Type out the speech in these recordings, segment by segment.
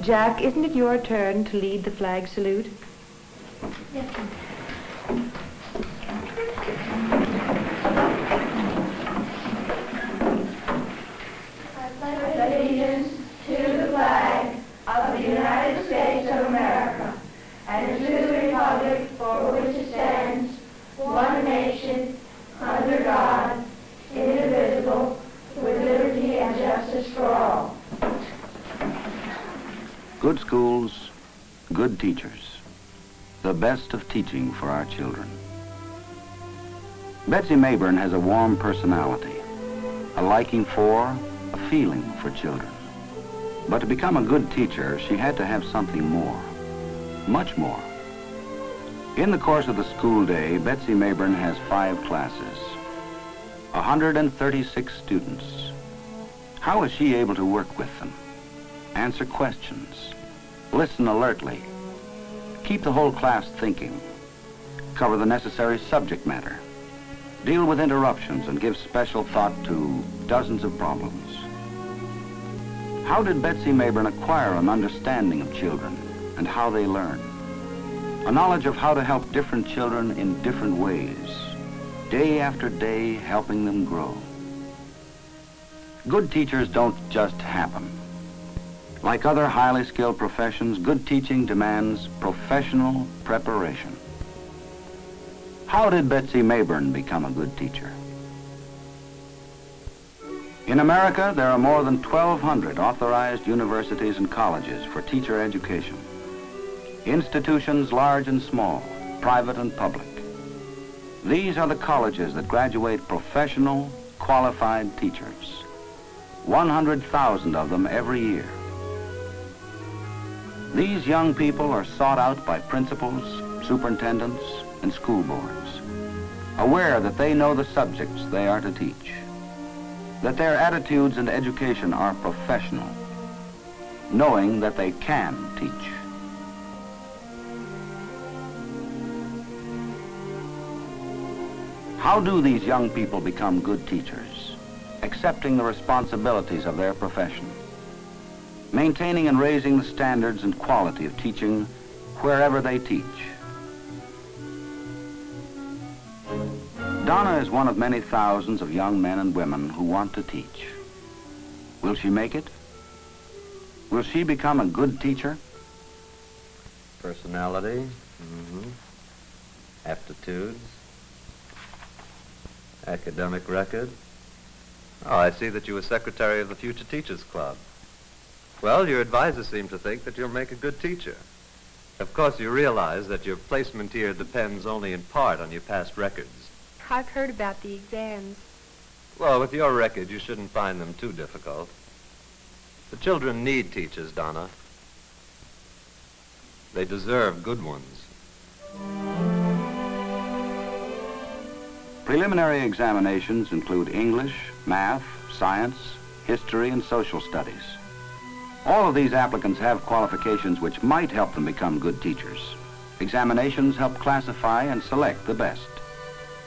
Jack, isn't it your turn to lead the flag salute? Yes, ma'am. Allegiance to the flag of the United States of America and to the republic for which it stands, one nation, under God, indivisible, with liberty and justice for all. Good schools, good teachers, the best of teaching for our children. Betsy Mayburn has a warm personality, a liking for, a feeling for children. But to become a good teacher, she had to have something more, much more. In the course of the school day, Betsy Mayburn has 5 classes, 136 students. How is she able to work with them, answer questions, listen alertly, keep the whole class thinking, cover the necessary subject matter, deal with interruptions, and give special thought to dozens of problems? How did Betsy Mayburn acquire an understanding of children and how they learn? A knowledge of how to help different children in different ways, day after day helping them grow. Good teachers don't just happen. Like other highly skilled professions, good teaching demands professional preparation. How did Betsy Mayburn become a good teacher? In America, there are more than 1,200 authorized universities and colleges for teacher education. Institutions large and small, private and public. These are the colleges that graduate professional, qualified teachers. 100,000 of them every year. These young people are sought out by principals, superintendents, and school boards, aware that they know the subjects they are to teach, that their attitudes and education are professional, knowing that they can teach. How do these young people become good teachers, accepting the responsibilities of their profession, maintaining and raising the standards and quality of teaching wherever they teach? Donna is one of many thousands of young men and women who want to teach. Will she make it? Will she become a good teacher? Personality, aptitudes, academic record. Oh, I see that you were secretary of the Future Teachers Club. Well, your advisors seem to think that you'll make a good teacher. Of course, you realize that your placement here depends only in part on your past records. I've heard about the exams. Well, with your record, you shouldn't find them too difficult. The children need teachers, Donna. They deserve good ones. Preliminary examinations include English, math, science, history, and social studies. All of these applicants have qualifications which might help them become good teachers. Examinations help classify and select the best.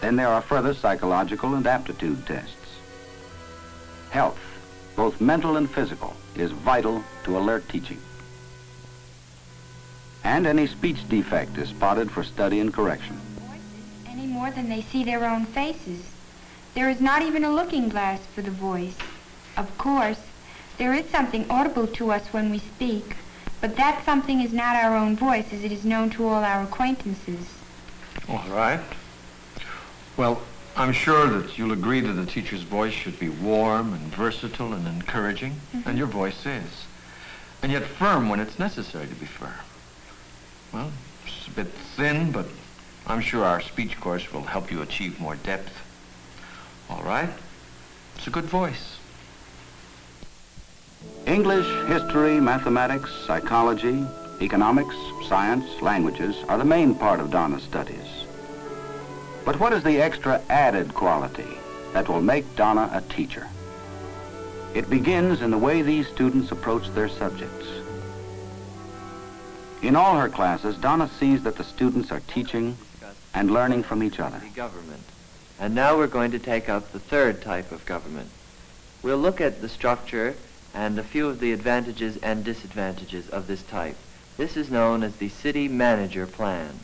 Then there are further psychological and aptitude tests. Health, both mental and physical, is vital to alert teaching. And any speech defect is spotted for study and correction. Any more than they see their own faces. There is not even a looking glass for the voice. Of course, there is something audible to us when we speak, but that something is not our own voice as it is known to all our acquaintances. All right. Well, I'm sure that you'll agree that a teacher's voice should be warm and versatile and encouraging, and your voice is. And yet firm when it's necessary to be firm. Well, it's a bit thin, but I'm sure our speech course will help you achieve more depth. All right? It's a good voice. English, history, mathematics, psychology, economics, science, languages are the main part of Donna's studies. But what is the extra added quality that will make Donna a teacher? It begins in the way these students approach their subjects. In all her classes, Donna sees that the students are teaching and learning from each other. Government. And now we're going to take up the third type of government. We'll look at the structure and a few of the advantages and disadvantages of this type. This is known as the city manager plan.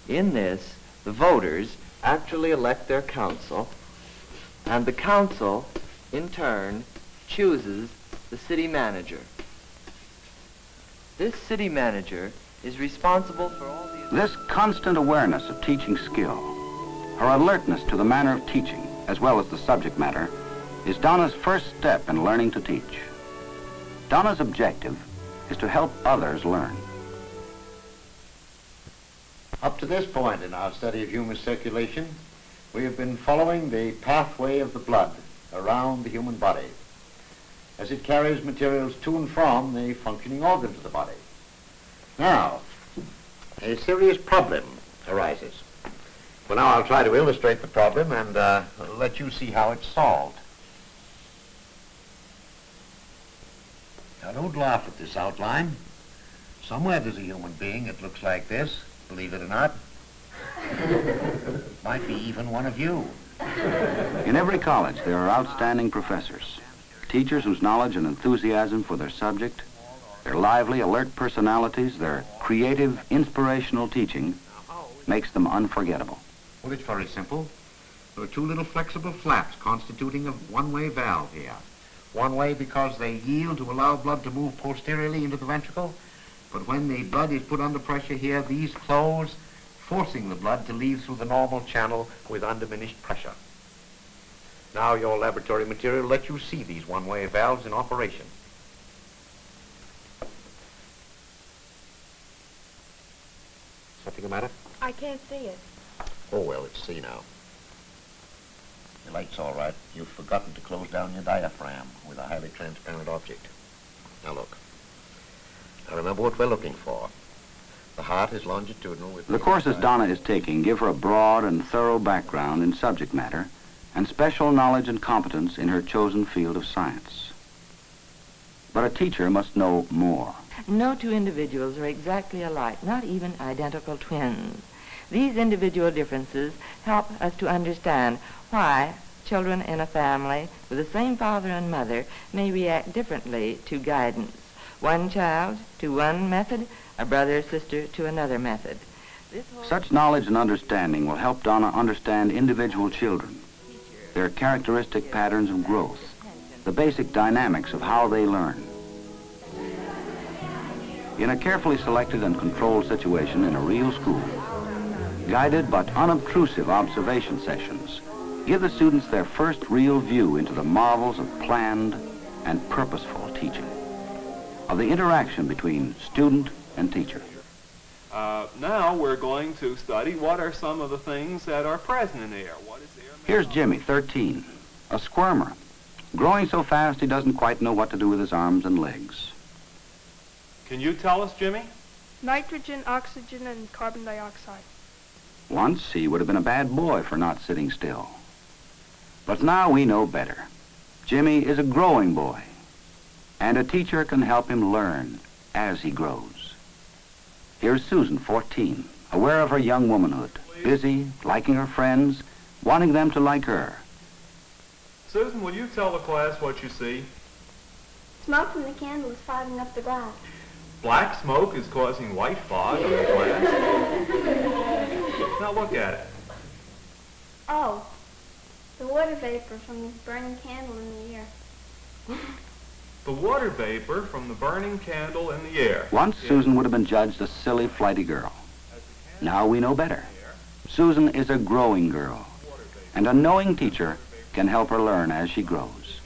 In this, the voters actually elect their council, and the council, in turn, chooses the city manager. This city manager is responsible for all the... This constant awareness of teaching skill, her alertness to the manner of teaching, as well as the subject matter, is Donna's first step in learning to teach. Donna's objective is to help others learn. Up to this point in our study of human circulation, we have been following the pathway of the blood around the human body as it carries materials to and from the functioning organs of the body. Now, a serious problem arises. Well, now I'll try to illustrate the problem and let you see how it's solved. Now, don't laugh at this outline. Somewhere there's a human being that looks like this, believe it or not. Might be even one of you. In every college, there are outstanding professors, teachers whose knowledge and enthusiasm for their subject, their lively, alert personalities, their creative, inspirational teaching makes them unforgettable. Well, it's very simple. There are two little flexible flaps constituting a one-way valve here. One way because they yield to allow blood to move posteriorly into the ventricle, but when the blood is put under pressure here, these close, forcing the blood to leave through the normal channel with undiminished pressure. Now your laboratory material lets you see these one-way valves in operation. Something the matter? I can't see it. Oh, well, it's see now. The light's all right. You've forgotten to close down your diaphragm with a highly transparent object. Now look. Now remember what we're looking for. The heart is longitudinal with... The courses Donna is taking give her a broad and thorough background in subject matter and special knowledge and competence in her chosen field of science. But a teacher must know more. No two individuals are exactly alike, not even identical twins. These individual differences help us to understand why children in a family with the same father and mother may react differently to guidance. One child to one method, a brother or sister to another method. Such knowledge and understanding will help Donna understand individual children, their characteristic patterns of growth, the basic dynamics of how they learn. In a carefully selected and controlled situation in a real school, guided but unobtrusive observation sessions give the students their first real view into the marvels of planned and purposeful teaching, of the interaction between student and teacher. Now we're going to study what are some of the things that are present in air. What is air? Here's Jimmy, 13, a squirmer, growing so fast he doesn't quite know what to do with his arms and legs. Can you tell us, Jimmy? Nitrogen, oxygen, and carbon dioxide. Once he would have been a bad boy for not sitting still. But now we know better. Jimmy is a growing boy, and a teacher can help him learn as he grows. Here's Susan, 14, aware of her young womanhood, busy, liking her friends, wanting them to like her. Susan, will you tell the class what you see? Smoke from the candle is fogging up the glass. Black smoke is causing white fog in the glass. Now look at it. Oh, the water vapor from the burning candle in the air. The water vapor from the burning candle in the air. Once Susan would have been judged a silly, flighty girl. Now we know better. Susan is a growing girl, and a knowing teacher can help her learn as she grows.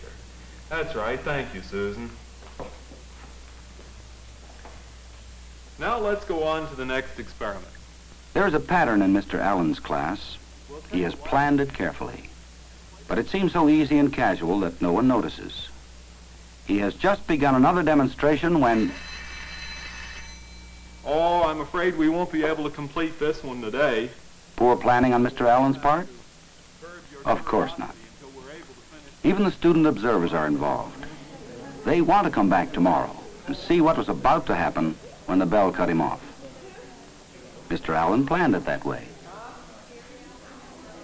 That's right. Thank you, Susan. Now let's go on to the next experiment. There is a pattern in Mr. Allen's class. He has planned it carefully, but it seems so easy and casual that no one notices. He has just begun another demonstration when... Oh, I'm afraid we won't be able to complete this one today. Poor planning on Mr. Allen's part? Of course not. Even the student observers are involved. They want to come back tomorrow and see what was about to happen when the bell cut him off. Mr. Allen planned it that way.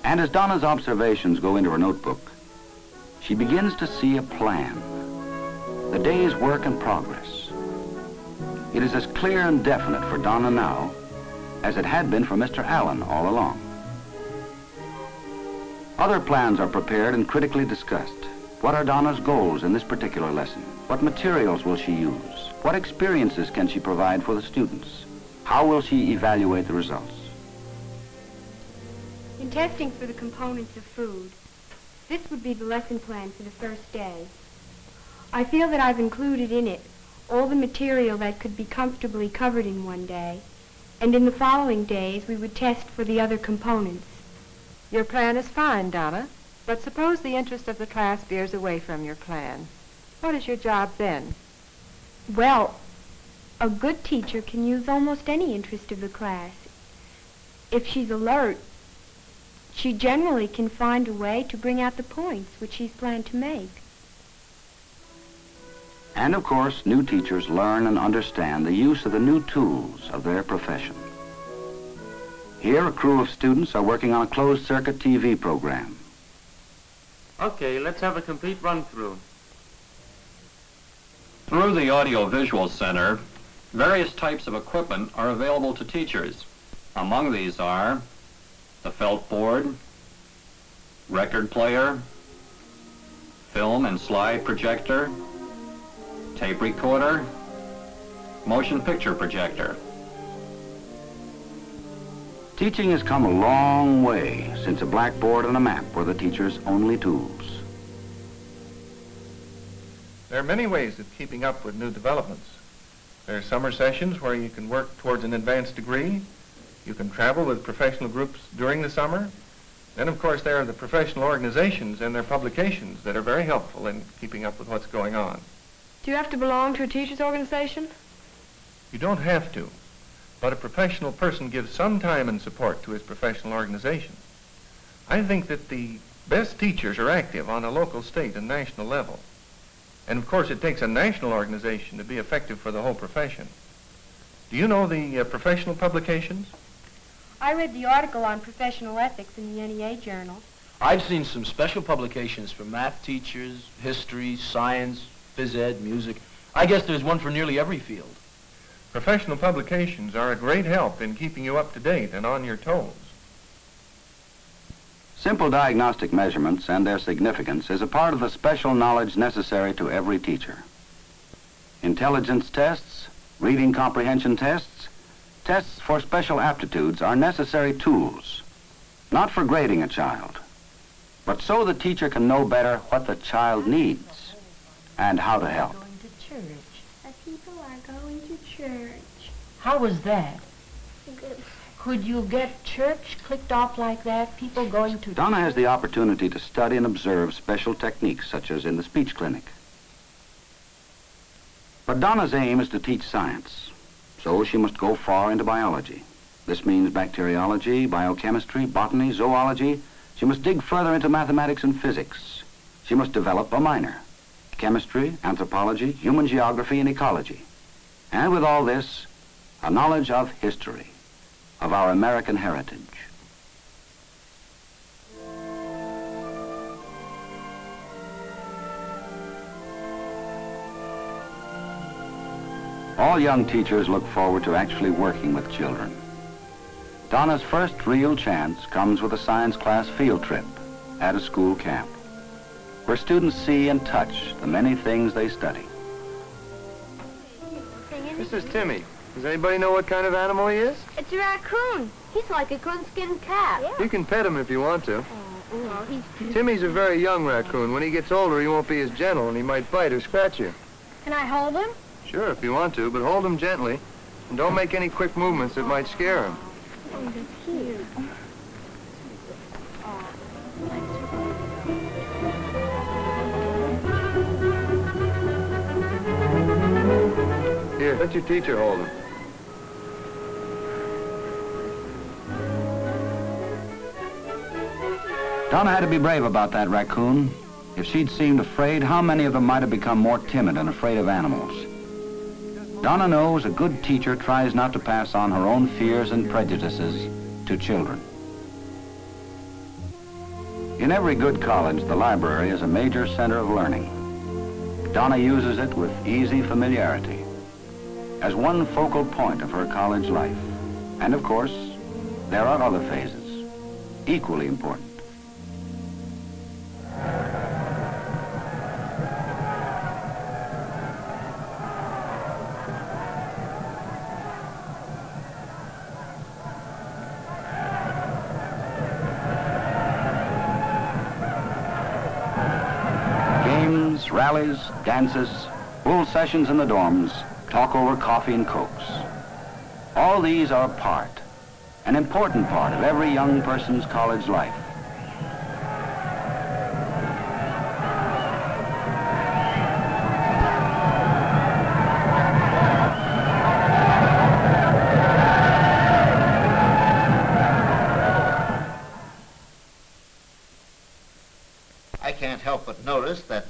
And as Donna's observations go into her notebook, she begins to see a plan. the day's work and progress. It is as clear and definite for Donna now as it had been for Mr. Allen all along. Other plans are prepared and critically discussed. What are Donna's goals in this particular lesson? What materials will she use? What experiences can she provide for the students? How will she evaluate the results? In testing for the components of food, this would be the lesson plan for the first day. I feel that I've included in it all the material that could be comfortably covered in one day, and in the following days we would test for the other components. Your plan is fine, Donna, but suppose the interest of the class veers away from your plan. What is your job then? Well, a good teacher can use almost any interest of the class. If she's alert, she generally can find a way to bring out the points which she's planned to make. And of course, new teachers learn and understand the use of the new tools of their profession. Here, a crew of students are working on a closed-circuit TV program. Okay, let's have a complete run-through. Through the Audio-Visual Center, various types of equipment are available to teachers. Among these are the felt board, record player, film and slide projector, tape recorder, motion picture projector. Teaching has come a long way since a blackboard and a map were the teacher's only tools. There are many ways of keeping up with new developments. There are summer sessions where you can work towards an advanced degree. You can travel with professional groups during the summer. Then, of course, there are the professional organizations and their publications that are very helpful in keeping up with what's going on. Do you have to belong to a teacher's organization? You don't have to, but a professional person gives some time and support to his professional organization. I think that the best teachers are active on a local, state, and national level. And of course, it takes a national organization to be effective for the whole profession. Do you know the professional publications? I read the article on professional ethics in the NEA Journal. I've seen some special publications for math teachers, history, science, phys ed, music. I guess there's one for nearly every field. Professional publications are a great help in keeping you up to date and on your toes. Simple diagnostic measurements and their significance is a part of the special knowledge necessary to every teacher. Intelligence tests, reading comprehension tests, tests for special aptitudes are necessary tools, not for grading a child, but so the teacher can know better what the child needs and how to help. Going to church. People are going to church. How was that? Good. Could you get church clicked off like that? People going to... Donna has the opportunity to study and observe special techniques, such as in the speech clinic. But Donna's aim is to teach science, so she must go far into biology. This means bacteriology, biochemistry, botany, zoology. She must dig further into mathematics and physics. She must develop a minor: chemistry, anthropology, human geography, and ecology. And with all this, a knowledge of history, of our American heritage. All young teachers look forward to actually working with children. Donna's first real chance comes with a science class field trip at a school camp, where students see and touch the many things they study. This is Timmy. Does anybody know what kind of animal he is? It's a raccoon. He's like a coonskin cat. You can pet him if you want to. Well, he's... Timmy's a very young raccoon. When he gets older, he won't be as gentle, and he might bite or scratch you. Can I hold him? Sure, if you want to, but hold him gently. And don't make any quick movements that might scare him. Oh, that's cute. Here, let your teacher hold him. Donna had to be brave about that raccoon. If she'd seemed afraid, how many of them might have become more timid and afraid of animals? Donna knows a good teacher tries not to pass on her own fears and prejudices to children. In every good college, the library is a major center of learning. Donna uses it with easy familiarity as one focal point of her college life. And of course, there are other phases, equally important. Games, rallies, dances, pool sessions in the dorms, talk over coffee and cokes. All these are an important part of every young person's college life. I can't help but notice that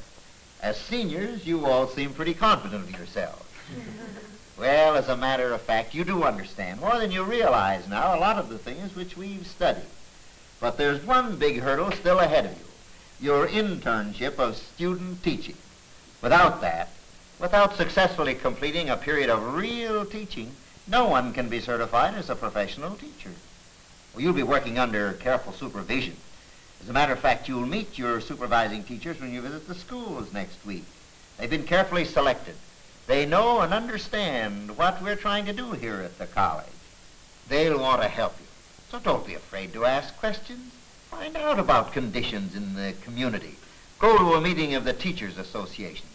as seniors, you all seem pretty confident of yourselves. Well, as a matter of fact, you do understand more than you realize now a lot of the things which we've studied. But there's one big hurdle still ahead of you, your internship of student teaching. Without that, without successfully completing a period of real teaching, no one can be certified as a professional teacher. Well, you'll be working under careful supervision. As a matter of fact, you'll meet your supervising teachers when you visit the schools next week. They've been carefully selected. They know and understand what we're trying to do here at the college. They'll want to help you. So don't be afraid to ask questions. Find out about conditions in the community. Go to a meeting of the Teachers Association.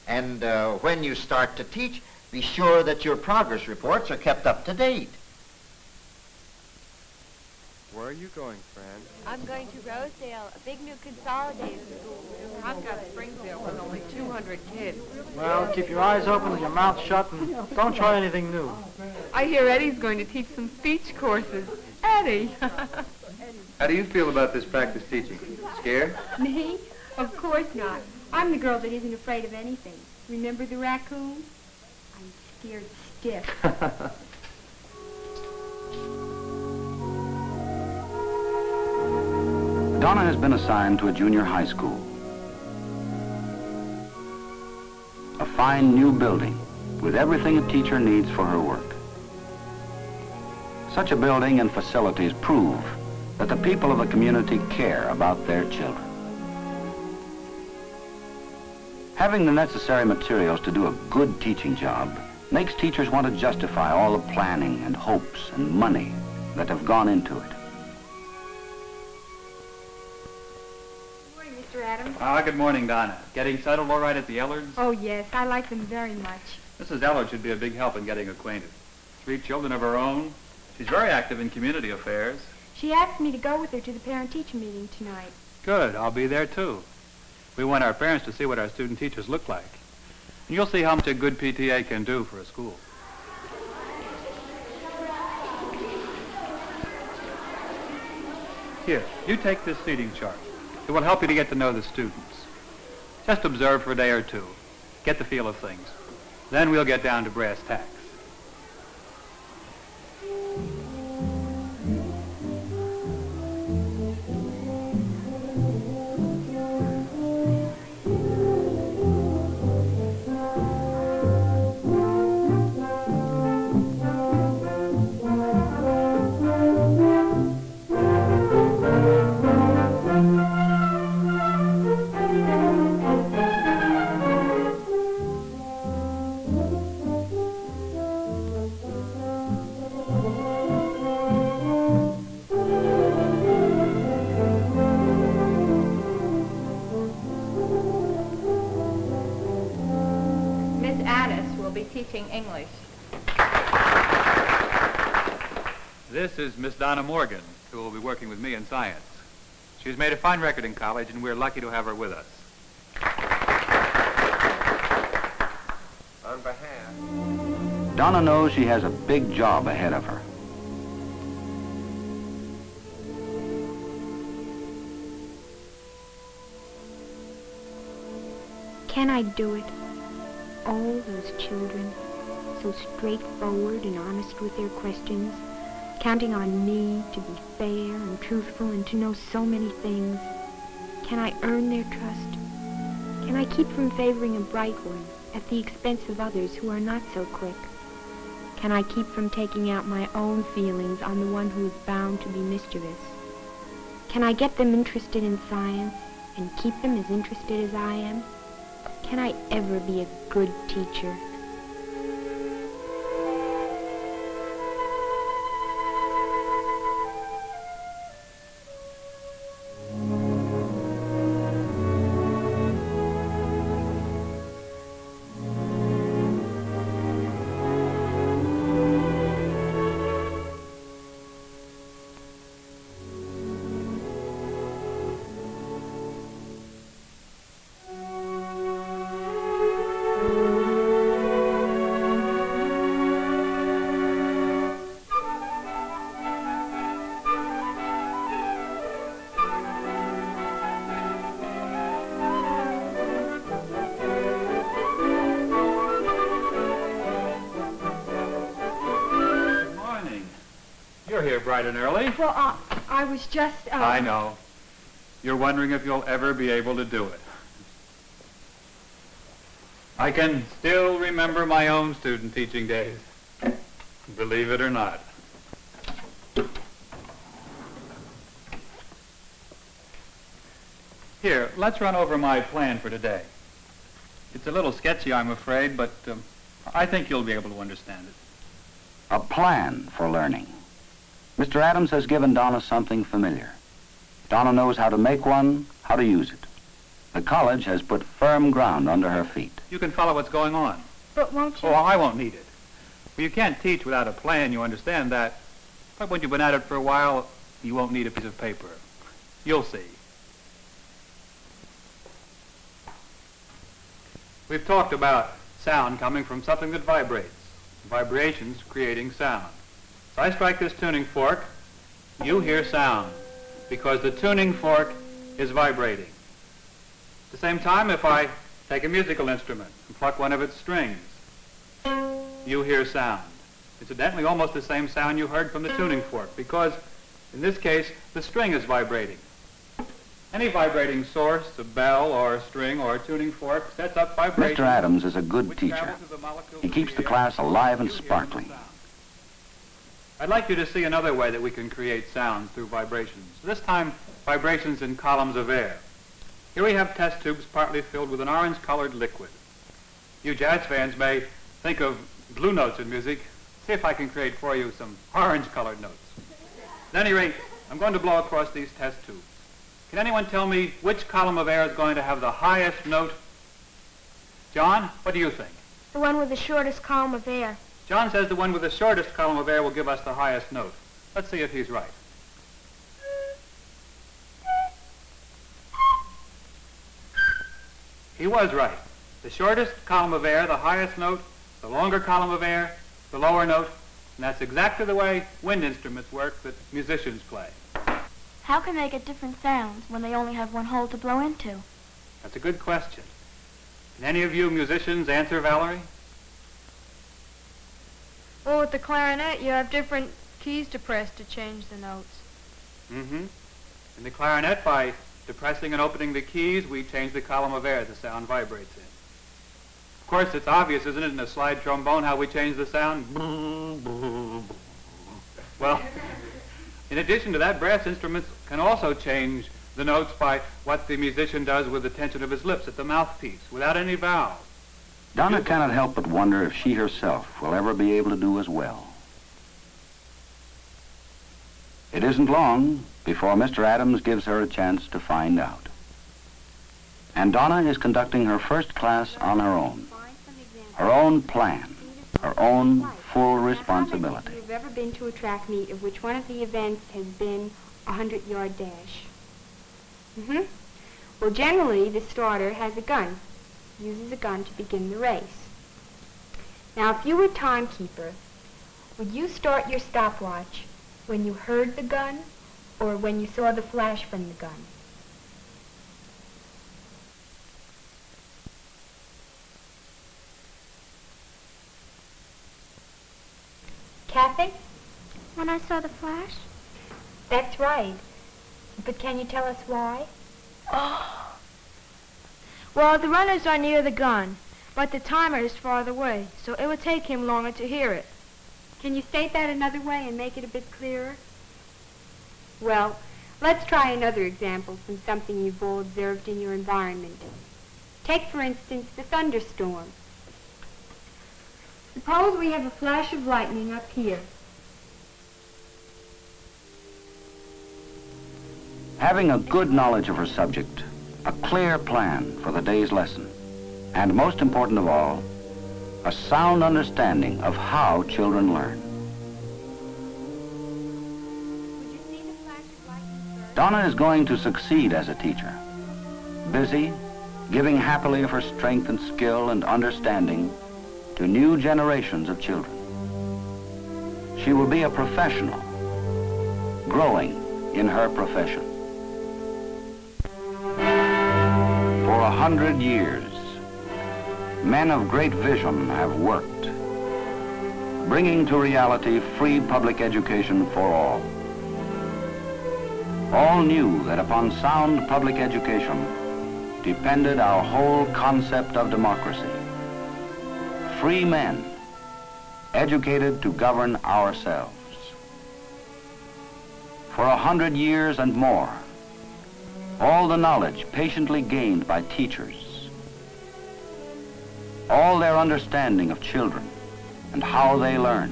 And when you start to teach, be sure that your progress reports are kept up to date. Where are you going, Fran? I'm going to Rosedale, a big new consolidated school. I've got Springfield with only 200 kids. Well, keep your eyes open and your mouth shut and don't try anything new. I hear Eddie's going to teach some speech courses. Eddie! How do you feel about this practice teaching? Scared? Me? Of course not. I'm the girl that isn't afraid of anything. Remember the raccoon? I'm scared stiff. Donna has been assigned to a junior high school. A fine new building with everything a teacher needs for her work. Such a building and facilities prove that the people of the community care about their children. Having the necessary materials to do a good teaching job makes teachers want to justify all the planning and hopes and money that have gone into it. Good morning, Donna. Getting settled all right at the Ellards? Oh, yes. I like them very much. Mrs. Ellard should be a big help in getting acquainted. 3 children of her own. She's very active in community affairs. She asked me to go with her to the parent-teacher meeting tonight. Good. I'll be there, too. We want our parents to see what our student teachers look like. And you'll see how much a good PTA can do for a school. Here, you take this seating chart. It will help you to get to know the students. Just observe for a day or two. Get the feel of things. Then we'll get down to brass tacks. Teaching English. This is Miss Donna Morgan, who will be working with me in science. She's made a fine record in college, and we're lucky to have her with us. On behalf... Donna knows she has a big job ahead of her. Can I do it? All those children, so straightforward and honest with their questions, counting on me to be fair and truthful and to know so many things. Can I earn their trust? Can I keep from favoring a bright one at the expense of others who are not so quick? Can I keep from taking out my own feelings on the one who is bound to be mischievous? Can I get them interested in science and keep them as interested as I am? Can I ever be a good teacher? You're here bright and early. Well, I was just, I know. You're wondering if you'll ever be able to do it. I can still remember my own student teaching days, believe it or not. Here, let's run over my plan for today. It's a little sketchy, I'm afraid, but I think you'll be able to understand it. A plan for learning. Mr. Adams has given Donna something familiar. Donna knows how to make one, how to use it. The college has put firm ground under her feet. You can follow what's going on. But won't you? Oh, I won't need it. Well, you can't teach without a plan, you understand that. But when you've been at it for a while, you won't need a piece of paper. You'll see. We've talked about sound coming from something that vibrates. Vibrations creating sound. So I strike this tuning fork, you hear sound, because the tuning fork is vibrating. At the same time, if I take a musical instrument and pluck one of its strings, you hear sound. Incidentally, almost the same sound you heard from the tuning fork, because in this case, the string is vibrating. Any vibrating source, a bell or a string or a tuning fork, sets up vibration. Mr. Adams is a good teacher. He keeps the class alive and sparkling. I'd like you to see another way that we can create sound through vibrations. This time, vibrations in columns of air. Here we have test tubes partly filled with an orange-colored liquid. You jazz fans may think of blue notes in music. See if I can create for you some orange-colored notes. At any rate, I'm going to blow across these test tubes. Can anyone tell me which column of air is going to have the highest note? John, what do you think? The one with the shortest column of air. John says the one with the shortest column of air will give us the highest note. Let's see if he's right. He was right. The shortest column of air, the highest note, the longer column of air, the lower note, and that's exactly the way wind instruments work that musicians play. How can they get different sounds when they only have one hole to blow into? That's a good question. Can any of you musicians answer, Valerie? Well, with the clarinet, you have different keys to press to change the notes. Mm-hmm. In the clarinet, by depressing and opening the keys, we change the column of air the sound vibrates in. Of course, it's obvious, isn't it, in a slide trombone how we change the sound? Well, in addition to that, brass instruments can also change the notes by what the musician does with the tension of his lips at the mouthpiece, without any valve. Donna cannot help but wonder if she herself will ever be able to do as well. It isn't long before Mr. Adams gives her a chance to find out. And Donna is conducting her first class on her own plan, her own full responsibility. You've ever been to a track meet of which one of the events has been a 100-yard dash? Mm-hmm. Well, generally, the starter has a gun. Uses a gun to begin the race. Now, if you were timekeeper, would you start your stopwatch when you heard the gun or when you saw the flash from the gun? Kathy? When I saw the flash? That's right. But can you tell us why? Oh. Well, the runners are near the gun, but the timer is farther away, so it would take him longer to hear it. Can you state that another way and make it a bit clearer? Well, let's try another example from something you've all observed in your environment. Take, for instance, the thunderstorm. Suppose we have a flash of lightning up here. Having a good knowledge of her subject, a clear plan for the day's lesson, and most important of all, a sound understanding of how children learn. Donna is going to succeed as a teacher. Busy, giving happily of her strength and skill and understanding to new generations of children. She will be a professional, growing in her profession. For 100 years, men of great vision have worked, bringing to reality free public education for all. All knew that upon sound public education depended our whole concept of democracy. Free men, educated to govern ourselves. For 100 years and more, all the knowledge patiently gained by teachers, all their understanding of children and how they learn,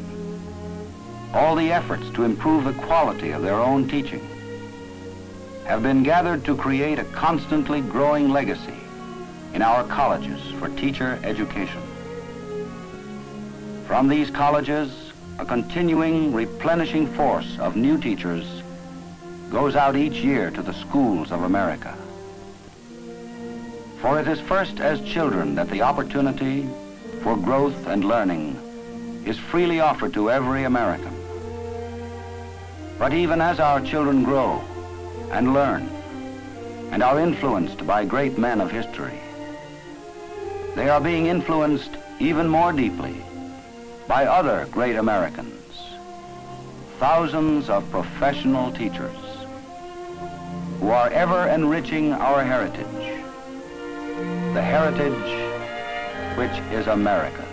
all the efforts to improve the quality of their own teaching, have been gathered to create a constantly growing legacy in our colleges for teacher education. From these colleges, a continuing, replenishing force of new teachers goes out each year to the schools of America. For it is first as children that the opportunity for growth and learning is freely offered to every American. But even as our children grow and learn and are influenced by great men of history, they are being influenced even more deeply by other great Americans, thousands of professional teachers who are ever enriching our heritage, the heritage which is America.